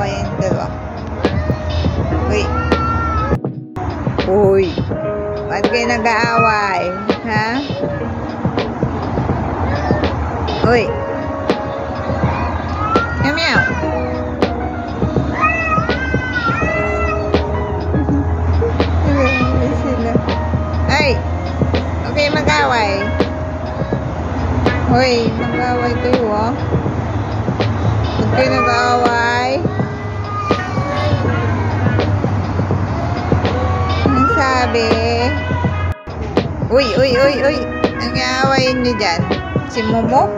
nag-aaway yung dalawa. Uy. Uy. Ba't kayo nag-aaway? Ha? Uy. Meow meow. Ay. Okay, mag-aaway. Uy, nag-aaway kayo, oh. Ba't kayo nag-aaway? Anong sabi? Uy, uy, uy, uy. Nag-aawayin niyo dyan. Si Momo?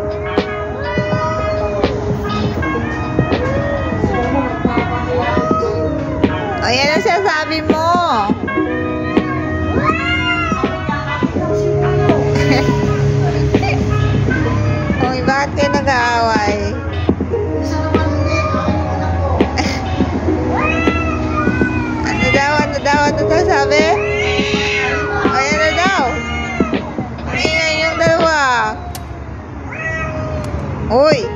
O, yan ang sasabi mo. Uy, bakit kayo nag-aaway? Ano daw sabi? Ayan na daw. Ayan yung dalawa. Uy.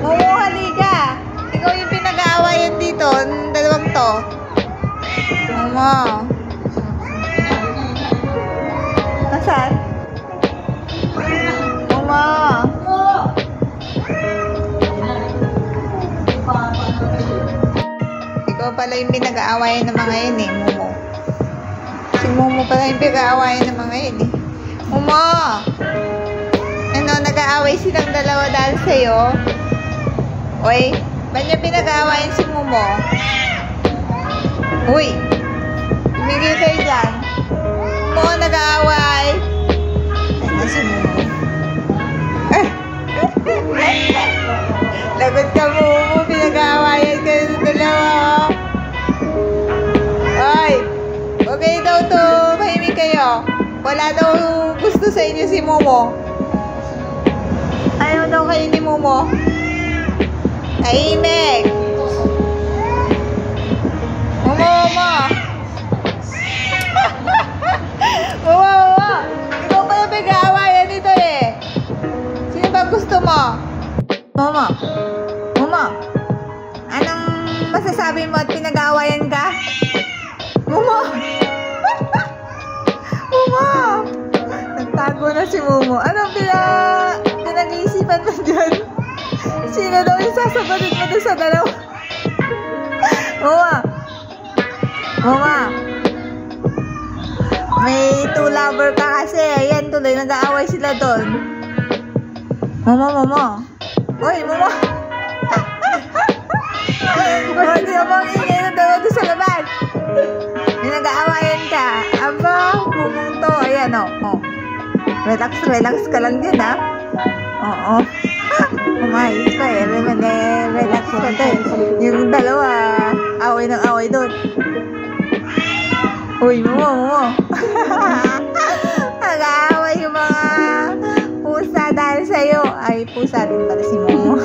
Momo, halika. Ikaw yung pinag-aawayan dito. Ang dalawang to. Momo. Nasaan? Momo. Ikaw pala yung pinag-aawayan ng mga yun eh, Momo. Si Momo pala yung pinag-aawayan ng mga yun eh. Momo! Ano, nag-aaway silang dalawa dahil sa'yo? Uy, ba't niya pinag-aawayan si Momo? Uy! Tumigil kayo dyan. Momo, nag-aaway. Ano si Momo? Lagot ka, Momo. Pinag-aawayan kayo ng dalawa. Ay! Okay daw to. Mahimik kayo. Wala daw gusto sa inyo si Momo. Ayaw daw kayo ni Momo. Tahimik. Momo, Momo. Momo, Momo. Ikaw pala pinag-aawayan nito eh. Sino ba gusto mo? Momo. Momo. Anong masasabi mo at pinag-aawayan ka? Momo. Momo. Nagtago na si Momo. Anong pinag-iisipan mo dyan? Sino daw yung sasagutin mo doon sa dalawa? Momo. Momo. May two lover ka kasi. Ayan tuloy. Nag-aaway sila doon. Momo, Momo. Uy, Momo. Hindi mo ang ingay na dalawa doon sa labas. May nag-aawayan ka. Aba, Momong to. Ayan, oh. Relax, relax ka lang din, ha? Oo. Umayos pa eh. Relax ka to eh. Yung dalawa, away ng away doon. Uy, Momo. Nag-aaway yung mga pusa dahil sa'yo. Ay, pusa din pala si Momo.